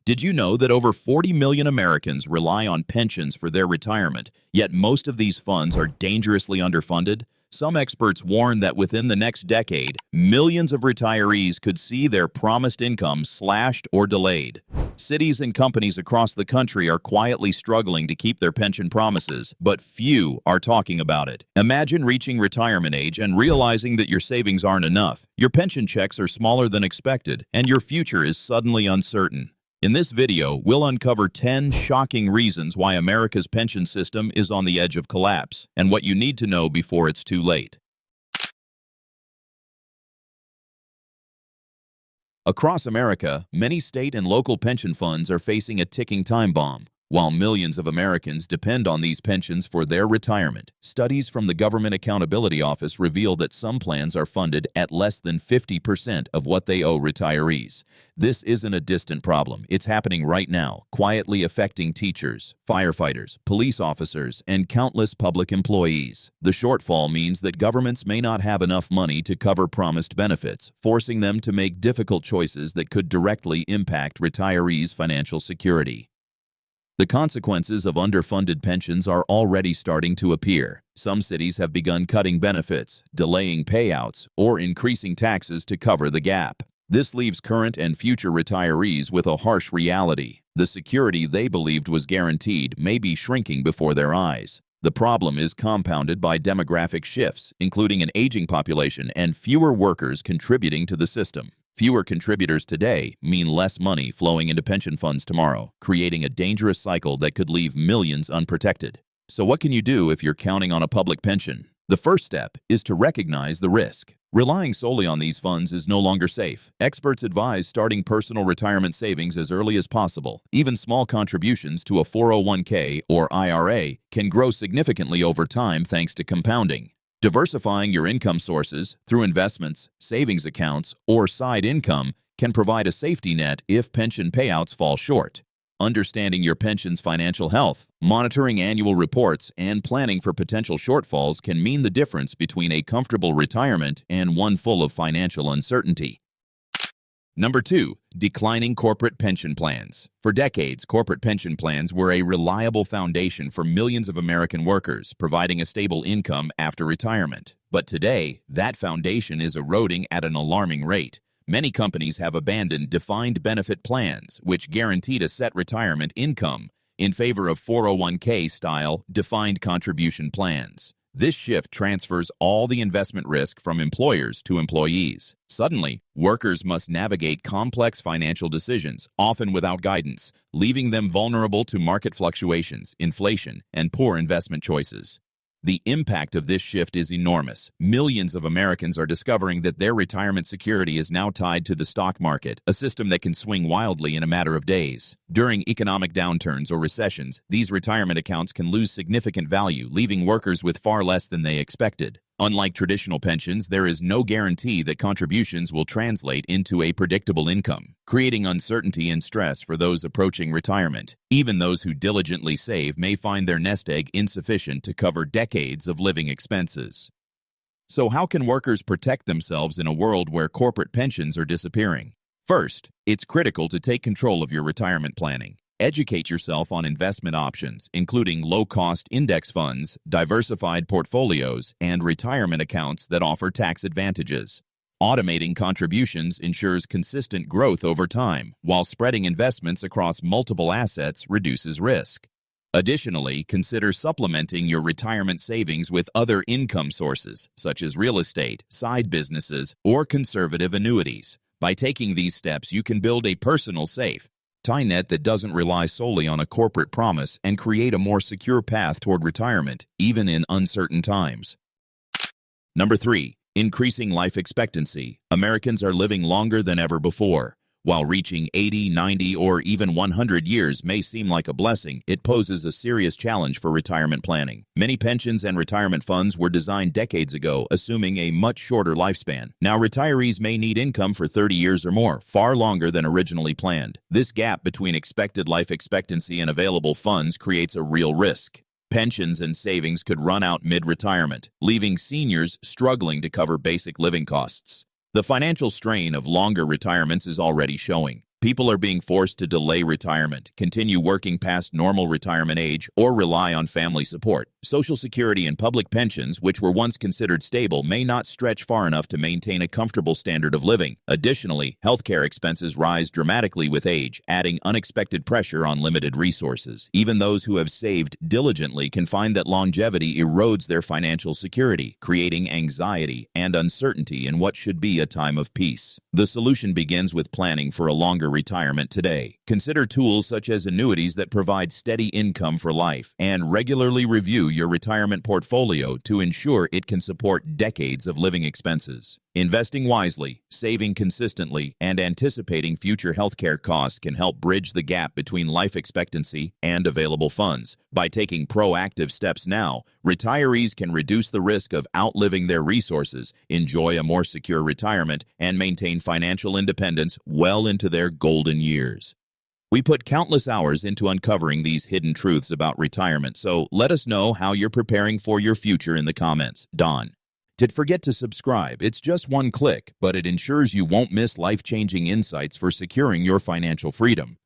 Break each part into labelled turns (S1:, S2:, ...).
S1: Did you know that over 40 million Americans rely on pensions for their retirement, yet most of these funds are dangerously underfunded? Some experts warn that within the next decade, millions of retirees could see their promised income slashed or delayed. Cities and companies across the country are quietly struggling to keep their pension promises, but few are talking about it. Imagine reaching retirement age and realizing that your savings aren't enough. Your pension checks are smaller than expected, and your future is suddenly uncertain. In this video, we'll uncover 10 shocking reasons why America's pension system is on the edge of collapse, and what you need to know before it's too late. Across America, many state and local pension funds are facing a ticking time bomb. While millions of Americans depend on these pensions for their retirement, studies from the Government Accountability Office reveal that some plans are funded at less than 50% of what they owe retirees. This isn't a distant problem. It's happening right now, quietly affecting teachers, firefighters, police officers, and countless public employees. The shortfall means that governments may not have enough money to cover promised benefits, forcing them to make difficult choices that could directly impact retirees' financial security. The consequences of underfunded pensions are already starting to appear. Some cities have begun cutting benefits, delaying payouts, or increasing taxes to cover the gap. This leaves current and future retirees with a harsh reality. The security they believed was guaranteed may be shrinking before their eyes. The problem is compounded by demographic shifts, including an aging population and fewer workers contributing to the system. Fewer contributors today mean less money flowing into pension funds tomorrow, creating a dangerous cycle that could leave millions unprotected. So what can you do if you're counting on a public pension? The first step is to recognize the risk. Relying solely on these funds is no longer safe. Experts advise starting personal retirement savings as early as possible. Even small contributions to a 401k or IRA can grow significantly over time thanks to compounding. Diversifying your income sources through investments, savings accounts, or side income can provide a safety net if pension payouts fall short. Understanding your pension's financial health, monitoring annual reports, and planning for potential shortfalls can mean the difference between a comfortable retirement and one full of financial uncertainty. Number 2, declining corporate pension plans. For decades, corporate pension plans were a reliable foundation for millions of American workers, providing a stable income after retirement. But today, that foundation is eroding at an alarming rate. Many companies have abandoned defined benefit plans, which guaranteed a set retirement income, in favor of 401k-style defined contribution plans. This shift transfers all the investment risk from employers to employees. Suddenly, workers must navigate complex financial decisions, often without guidance, leaving them vulnerable to market fluctuations, inflation, and poor investment choices. The impact of this shift is enormous. Millions of Americans are discovering that their retirement security is now tied to the stock market, a system that can swing wildly in a matter of days. During economic downturns or recessions, these retirement accounts can lose significant value, leaving workers with far less than they expected. Unlike traditional pensions, there is no guarantee that contributions will translate into a predictable income, creating uncertainty and stress for those approaching retirement. Even those who diligently save may find their nest egg insufficient to cover decades of living expenses. So how can workers protect themselves in a world where corporate pensions are disappearing? First, it's critical to take control of your retirement planning. Educate yourself on investment options, including low-cost index funds, diversified portfolios, and retirement accounts that offer tax advantages. Automating contributions ensures consistent growth over time, while spreading investments across multiple assets reduces risk. Additionally, consider supplementing your retirement savings with other income sources, such as real estate, side businesses, or conservative annuities. By taking these steps, you can build a personal safe net that doesn't rely solely on a corporate promise and create a more secure path toward retirement, even in uncertain times. Number 3, increasing life expectancy. Americans are living longer than ever before. While reaching 80, 90, or even 100 years may seem like a blessing, it poses a serious challenge for retirement planning. Many pensions and retirement funds were designed decades ago, assuming a much shorter lifespan. Now, retirees may need income for 30 years or more, far longer than originally planned. This gap between expected life expectancy and available funds creates a real risk. Pensions and savings could run out mid-retirement, leaving seniors struggling to cover basic living costs. The financial strain of longer retirements is already showing. People are being forced to delay retirement, continue working past normal retirement age, or rely on family support. Social Security and public pensions, which were once considered stable, may not stretch far enough to maintain a comfortable standard of living. Additionally, healthcare expenses rise dramatically with age, adding unexpected pressure on limited resources. Even those who have saved diligently can find that longevity erodes their financial security, creating anxiety and uncertainty in what should be a time of peace. The solution begins with planning for a longer retirement today. Consider tools such as annuities that provide steady income for life, and regularly review your retirement portfolio to ensure it can support decades of living expenses. Investing wisely, saving consistently, and anticipating future healthcare costs can help bridge the gap between life expectancy and available funds. By taking proactive steps now, retirees can reduce the risk of outliving their resources, enjoy a more secure retirement, and maintain financial independence well into their golden years. We put countless hours into uncovering these hidden truths about retirement, so let us know how you're preparing for your future in the comments. Don. Don't forget to subscribe. It's just one click, but it ensures you won't miss life-changing insights for securing your financial freedom.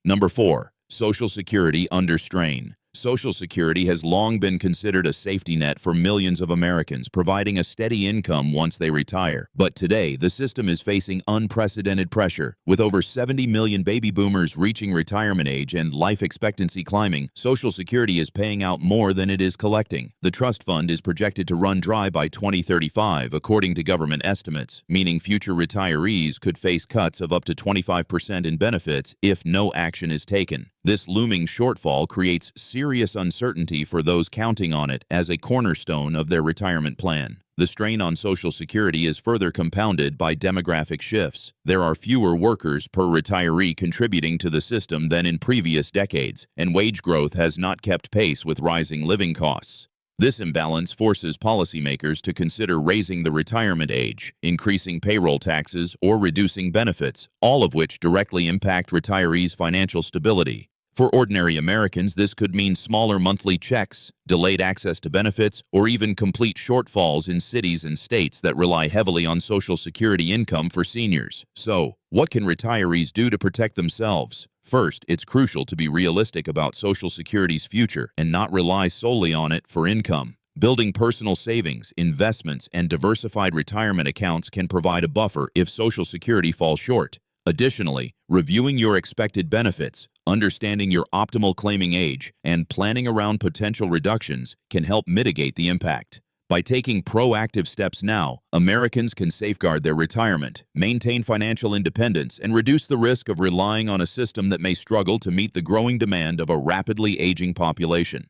S1: Number 4. Social Security under strain. Social Security has long been considered a safety net for millions of Americans, providing a steady income once they retire. But today, the system is facing unprecedented pressure. With over 70 million baby boomers reaching retirement age and life expectancy climbing, Social Security is paying out more than it is collecting. The trust fund is projected to run dry by 2035, according to government estimates, meaning future retirees could face cuts of up to 25% in benefits if no action is taken. This looming shortfall creates serious uncertainty for those counting on it as a cornerstone of their retirement plan. The strain on Social Security is further compounded by demographic shifts. There are fewer workers per retiree contributing to the system than in previous decades, and wage growth has not kept pace with rising living costs. This imbalance forces policymakers to consider raising the retirement age, increasing payroll taxes, or reducing benefits, all of which directly impact retirees' financial stability. For ordinary Americans, this could mean smaller monthly checks, delayed access to benefits, or even complete shortfalls in cities and states that rely heavily on Social Security income for seniors. So, what can retirees do to protect themselves? First, it's crucial to be realistic about Social Security's future and not rely solely on it for income. Building personal savings, investments, and diversified retirement accounts can provide a buffer if Social Security falls short. Additionally, reviewing your expected benefits, understanding your optimal claiming age, and planning around potential reductions can help mitigate the impact. By taking proactive steps now, Americans can safeguard their retirement, maintain financial independence, and reduce the risk of relying on a system that may struggle to meet the growing demand of a rapidly aging population.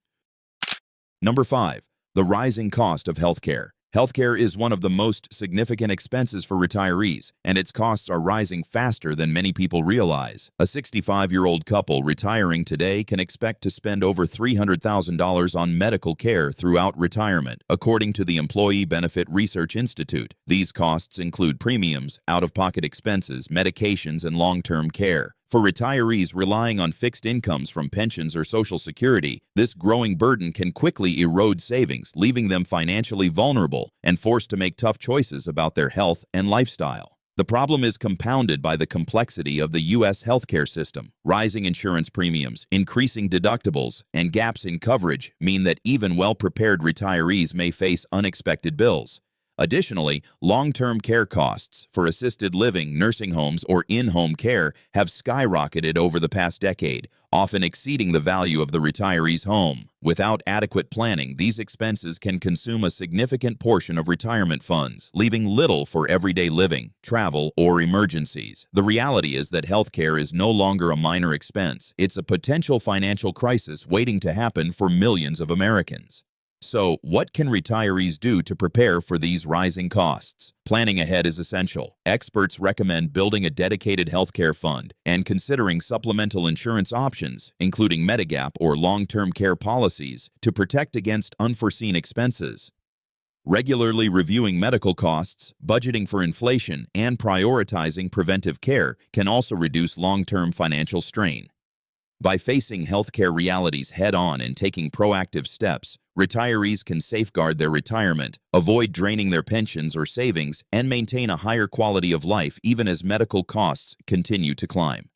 S1: Number 5. The rising cost of healthcare. Healthcare is one of the most significant expenses for retirees, and its costs are rising faster than many people realize. A 65-year-old couple retiring today can expect to spend over $300,000 on medical care throughout retirement, according to the Employee Benefit Research Institute. These costs include premiums, out-of-pocket expenses, medications, and long-term care. For retirees relying on fixed incomes from pensions or Social Security, this growing burden can quickly erode savings, leaving them financially vulnerable and forced to make tough choices about their health and lifestyle. The problem is compounded by the complexity of the U.S. healthcare system. Rising insurance premiums, increasing deductibles, and gaps in coverage mean that even well-prepared retirees may face unexpected bills. Additionally, long-term care costs for assisted living, nursing homes, or in-home care have skyrocketed over the past decade, often exceeding the value of the retiree's home. Without adequate planning, these expenses can consume a significant portion of retirement funds, leaving little for everyday living, travel, or emergencies. The reality is that healthcare is no longer a minor expense. It's a potential financial crisis waiting to happen for millions of Americans. So, what can retirees do to prepare for these rising costs? Planning ahead is essential. Experts recommend building a dedicated healthcare fund and considering supplemental insurance options, including Medigap or long-term care policies, to protect against unforeseen expenses. Regularly reviewing medical costs, budgeting for inflation, and prioritizing preventive care can also reduce long-term financial strain. By facing healthcare realities head-on and taking proactive steps, Retirees can safeguard their retirement, avoid draining their pensions or savings, and maintain a higher quality of life even as medical costs continue to climb.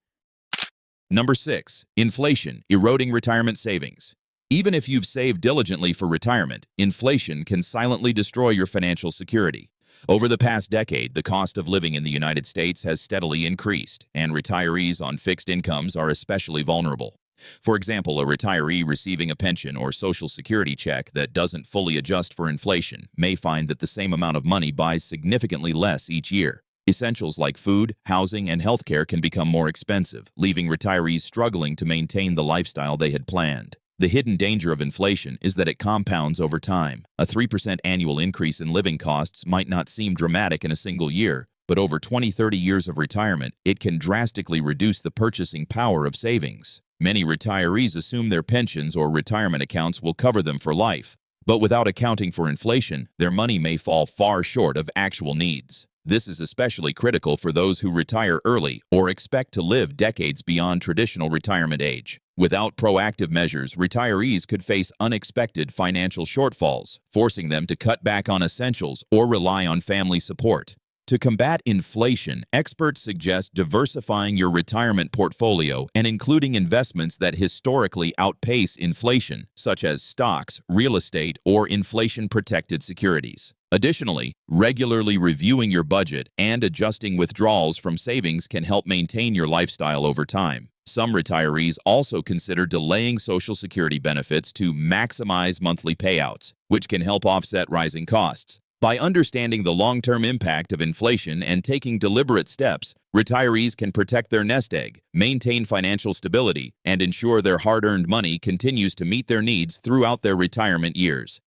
S1: Number 6. Inflation, eroding retirement savings. Even if you've saved diligently for retirement, inflation can silently destroy your financial security. Over the past decade, the cost of living in the United States has steadily increased, and retirees on fixed incomes are especially vulnerable. For example, a retiree receiving a pension or Social Security check that doesn't fully adjust for inflation may find that the same amount of money buys significantly less each year. Essentials like food, housing, and healthcare can become more expensive, leaving retirees struggling to maintain the lifestyle they had planned. The hidden danger of inflation is that it compounds over time. A 3% annual increase in living costs might not seem dramatic in a single year, but over 20-30 years of retirement, it can drastically reduce the purchasing power of savings. Many retirees assume their pensions or retirement accounts will cover them for life, but without accounting for inflation, their money may fall far short of actual needs. This is especially critical for those who retire early or expect to live decades beyond traditional retirement age. Without proactive measures, retirees could face unexpected financial shortfalls, forcing them to cut back on essentials or rely on family support. To combat inflation, experts suggest diversifying your retirement portfolio and including investments that historically outpace inflation, such as stocks, real estate, or inflation-protected securities. Additionally, regularly reviewing your budget and adjusting withdrawals from savings can help maintain your lifestyle over time. Some retirees also consider delaying Social Security benefits to maximize monthly payouts, which can help offset rising costs. By understanding the long-term impact of inflation and taking deliberate steps, retirees can protect their nest egg, maintain financial stability, and ensure their hard-earned money continues to meet their needs throughout their retirement years.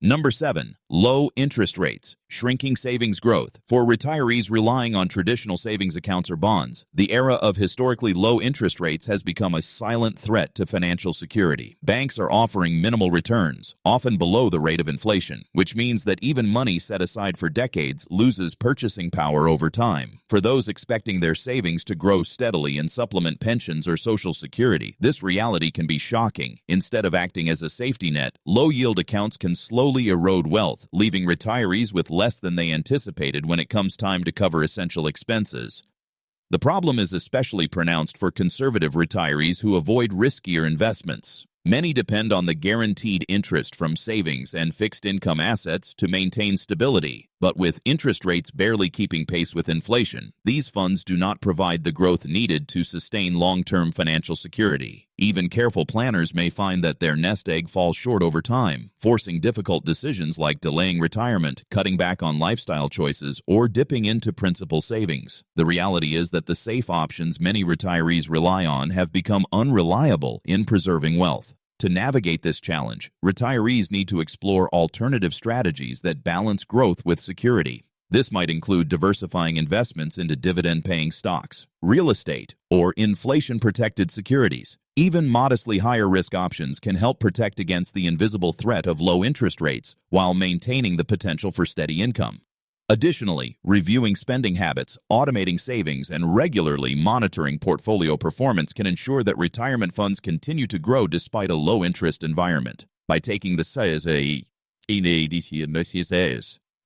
S1: Number 7. Low interest rates, shrinking savings growth. For retirees relying on traditional savings accounts or bonds, the era of historically low interest rates has become a silent threat to financial security. Banks are offering minimal returns, often below the rate of inflation, which means that even money set aside for decades loses purchasing power over time. For those expecting their savings to grow steadily and supplement pensions or Social Security, this reality can be shocking. Instead of acting as a safety net, low-yield accounts can slowly erode wealth, leaving retirees with less than they anticipated when it comes time to cover essential expenses. The problem is especially pronounced for conservative retirees who avoid riskier investments. Many depend on the guaranteed interest from savings and fixed income assets to maintain stability, but with interest rates barely keeping pace with inflation, these funds do not provide the growth needed to sustain long-term financial security. Even careful planners may find that their nest egg falls short over time, forcing difficult decisions like delaying retirement, cutting back on lifestyle choices, or dipping into principal savings. The reality is that the safe options many retirees rely on have become unreliable in preserving wealth. To navigate this challenge, retirees need to explore alternative strategies that balance growth with security. This might include diversifying investments into dividend-paying stocks, real estate, or inflation-protected securities. Even modestly higher risk options can help protect against the invisible threat of low interest rates while maintaining the potential for steady income. Additionally, reviewing spending habits, automating savings, and regularly monitoring portfolio performance can ensure that retirement funds continue to grow despite a low-interest environment. By taking the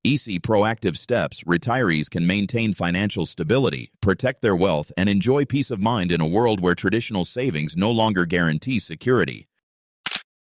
S1: easy proactive steps, retirees can maintain financial stability, protect their wealth, and enjoy peace of mind in a world where traditional savings no longer guarantee security.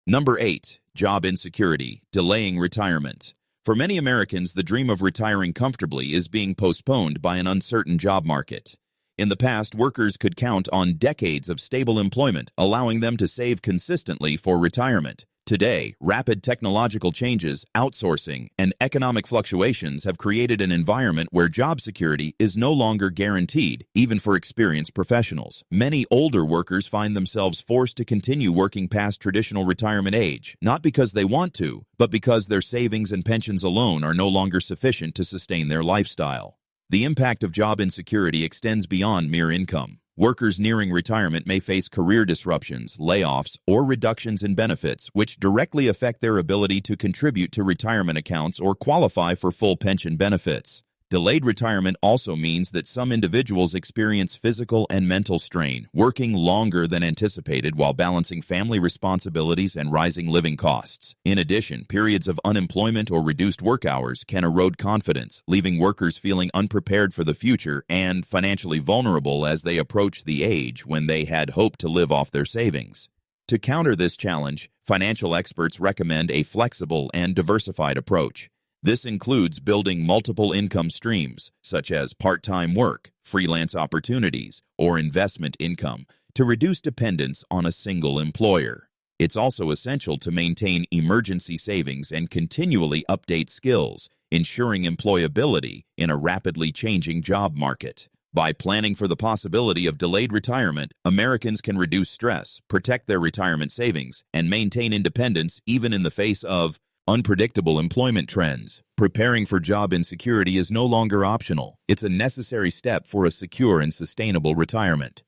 S1: Number 8. Job insecurity, delaying retirement. For many Americans, the dream of retiring comfortably is being postponed by an uncertain job market. In the past, workers could count on decades of stable employment, allowing them to save consistently for retirement. Today, rapid technological changes, outsourcing, and economic fluctuations have created an environment where job security is no longer guaranteed, even for experienced professionals. Many older workers find themselves forced to continue working past traditional retirement age, not because they want to, but because their savings and pensions alone are no longer sufficient to sustain their lifestyle. The impact of job insecurity extends beyond mere income. Workers nearing retirement may face career disruptions, layoffs, or reductions in benefits, which directly affect their ability to contribute to retirement accounts or qualify for full pension benefits. Delayed retirement also means that some individuals experience physical and mental strain, working longer than anticipated while balancing family responsibilities and rising living costs. In addition, periods of unemployment or reduced work hours can erode confidence, leaving workers feeling unprepared for the future and financially vulnerable as they approach the age when they had hoped to live off their savings. To counter this challenge, financial experts recommend a flexible and diversified approach. This includes building multiple income streams, such as part-time work, freelance opportunities, or investment income, to reduce dependence on a single employer. It's also essential to maintain emergency savings and continually update skills, ensuring employability in a rapidly changing job market. By planning for the possibility of delayed retirement, Americans can reduce stress, protect their retirement savings, and maintain independence even in the face of unpredictable employment trends. Preparing for job insecurity is no longer optional. It's a necessary step for a secure and sustainable retirement.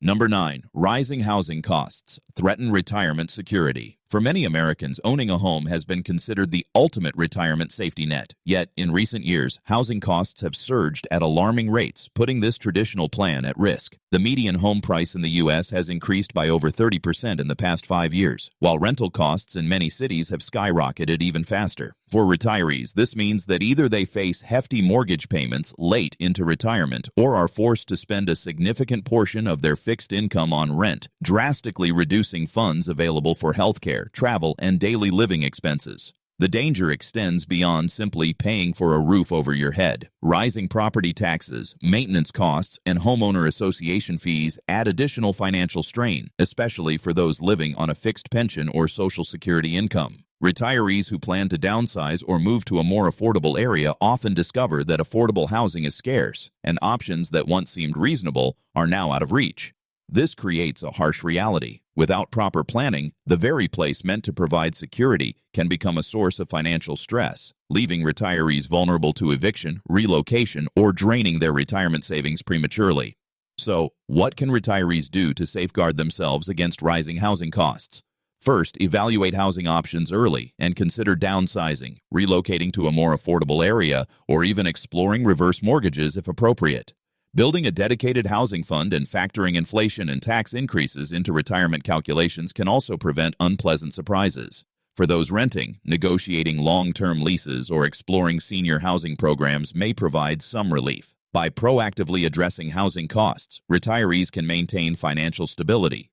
S1: Number 9. Rising housing costs threaten retirement security. For many Americans, owning a home has been considered the ultimate retirement safety net. Yet, in recent years, housing costs have surged at alarming rates, putting this traditional plan at risk. The median home price in the U.S. has increased by over 30% in the past 5 years, while rental costs in many cities have skyrocketed even faster. For retirees, this means that either they face hefty mortgage payments late into retirement or are forced to spend a significant portion of their fixed income on rent, drastically reducing funds available for healthcare, travel, and daily living expenses. The danger extends beyond simply paying for a roof over your head. Rising property taxes, maintenance costs, and homeowner association fees add additional financial strain, especially for those living on a fixed pension or Social Security income. Retirees who plan to downsize or move to a more affordable area often discover that affordable housing is scarce, and options that once seemed reasonable are now out of reach. This creates a harsh reality. Without proper planning, the very place meant to provide security can become a source of financial stress, leaving retirees vulnerable to eviction, relocation, or draining their retirement savings prematurely. So, what can retirees do to safeguard themselves against rising housing costs? First, evaluate housing options early and consider downsizing, relocating to a more affordable area, or even exploring reverse mortgages if appropriate. Building a dedicated housing fund and factoring inflation and tax increases into retirement calculations can also prevent unpleasant surprises. For those renting, negotiating long-term leases or exploring senior housing programs may provide some relief. By proactively addressing housing costs, retirees can maintain financial stability,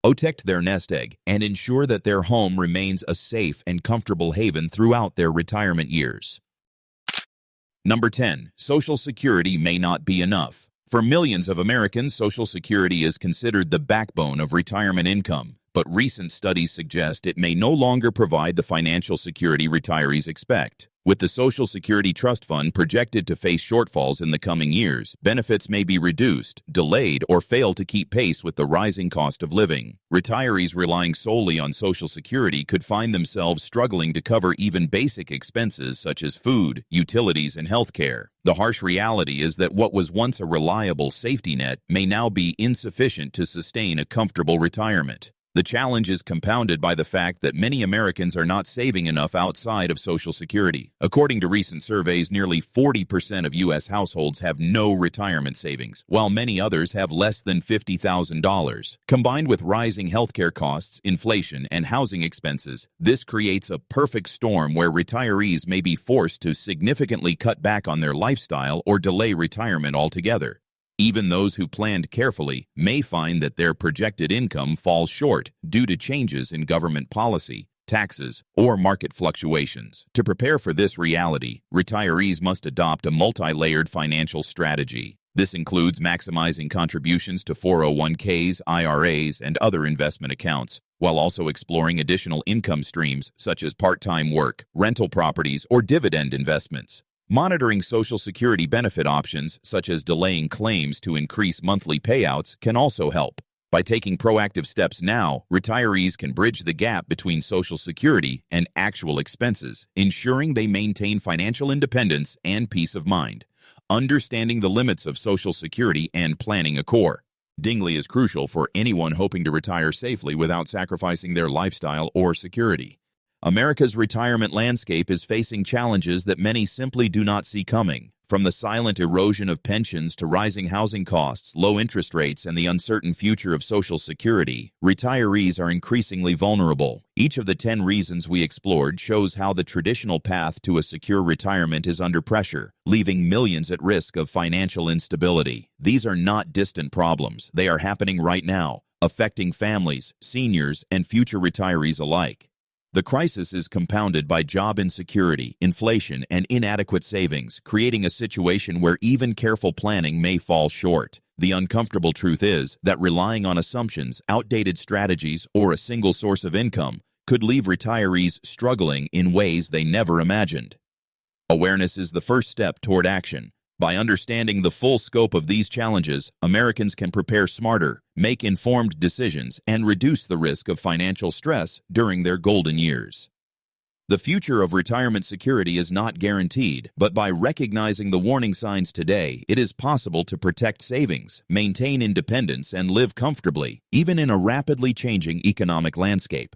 S1: protect their nest egg, and ensure that their home remains a safe and comfortable haven throughout their retirement years. Number 10. Social Security may not be enough. For millions of Americans, Social Security is considered the backbone of retirement income, but recent studies suggest it may no longer provide the financial security retirees expect. With the Social Security Trust Fund projected to face shortfalls in the coming years, benefits may be reduced, delayed, or fail to keep pace with the rising cost of living. Retirees relying solely on Social Security could find themselves struggling to cover even basic expenses such as food, utilities, and health care. The harsh reality is that what was once a reliable safety net may now be insufficient to sustain a comfortable retirement. The challenge is compounded by the fact that many Americans are not saving enough outside of Social Security. According to recent surveys, nearly 40% of U.S. households have no retirement savings, while many others have less than $50,000. Combined with rising healthcare costs, inflation, and housing expenses, this creates a perfect storm where retirees may be forced to significantly cut back on their lifestyle or delay retirement altogether. Even those who planned carefully may find that their projected income falls short due to changes in government policy, taxes, or market fluctuations. To prepare for this reality, retirees must adopt a multi-layered financial strategy. This includes maximizing contributions to 401ks, IRAs, and other investment accounts, while also exploring additional income streams such as part-time work, rental properties, or dividend investments. Monitoring Social Security benefit options, such as delaying claims to increase monthly payouts, can also help. By taking proactive steps now, retirees can bridge the gap between Social Security and actual expenses, ensuring they maintain financial independence and peace of mind. Understanding the limits of Social Security and planning a core Dingley is crucial for anyone hoping to retire safely without sacrificing their lifestyle or security. America's retirement landscape is facing challenges that many simply do not see coming. From the silent erosion of pensions to rising housing costs, low interest rates, and the uncertain future of Social Security, retirees are increasingly vulnerable. Each of the 10 reasons we explored shows how the traditional path to a secure retirement is under pressure, leaving millions at risk of financial instability. These are not distant problems. They are happening right now, affecting families, seniors, and future retirees alike. The crisis is compounded by job insecurity, inflation, and inadequate savings, creating a situation where even careful planning may fall short. The uncomfortable truth is that relying on assumptions, outdated strategies, or a single source of income could leave retirees struggling in ways they never imagined. Awareness is the first step toward action. By understanding the full scope of these challenges, Americans can prepare smarter, make informed decisions, and reduce the risk of financial stress during their golden years. The future of retirement security is not guaranteed, but by recognizing the warning signs today, it is possible to protect savings, maintain independence, and live comfortably, even in a rapidly changing economic landscape.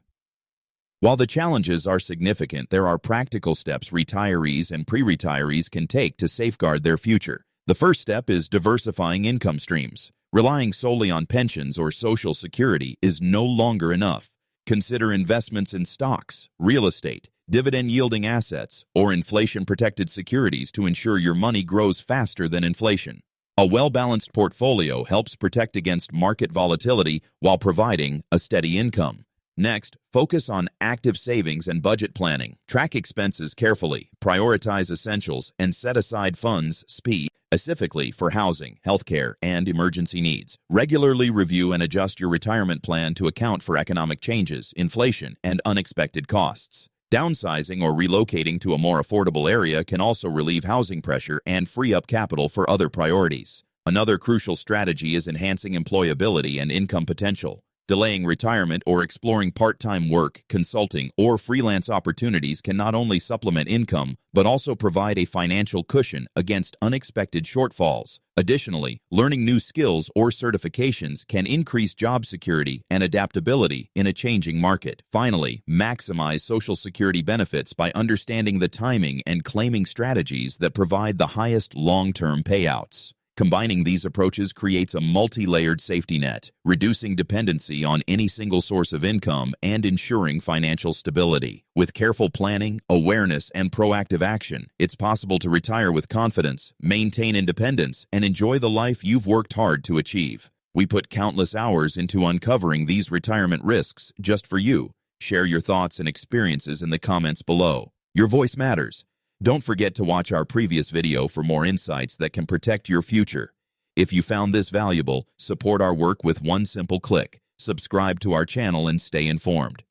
S1: While the challenges are significant, there are practical steps retirees and pre-retirees can take to safeguard their future. The first step is diversifying income streams. Relying solely on pensions or Social Security is no longer enough. Consider investments in stocks, real estate, dividend-yielding assets, or inflation-protected securities to ensure your money grows faster than inflation. A well-balanced portfolio helps protect against market volatility while providing a steady income. Next, focus on active savings and budget planning. Track expenses carefully, prioritize essentials, and set aside funds specifically for housing, healthcare, and emergency needs. Regularly review and adjust your retirement plan to account for economic changes, inflation, and unexpected costs. Downsizing or relocating to a more affordable area can also relieve housing pressure and free up capital for other priorities. Another crucial strategy is enhancing employability and income potential. Delaying retirement or exploring part-time work, consulting, or freelance opportunities can not only supplement income, but also provide a financial cushion against unexpected shortfalls. Additionally, learning new skills or certifications can increase job security and adaptability in a changing market. Finally, maximize Social Security benefits by understanding the timing and claiming strategies that provide the highest long-term payouts. Combining these approaches creates a multi-layered safety net, reducing dependency on any single source of income and ensuring financial stability. With careful planning, awareness, and proactive action, it's possible to retire with confidence, maintain independence, and enjoy the life you've worked hard to achieve. We put countless hours into uncovering these retirement risks just for you. Share your thoughts and experiences in the comments below. Your voice matters. Don't forget to watch our previous video for more insights that can protect your future. If you found this valuable, support our work with one simple click. Subscribe to our channel and stay informed.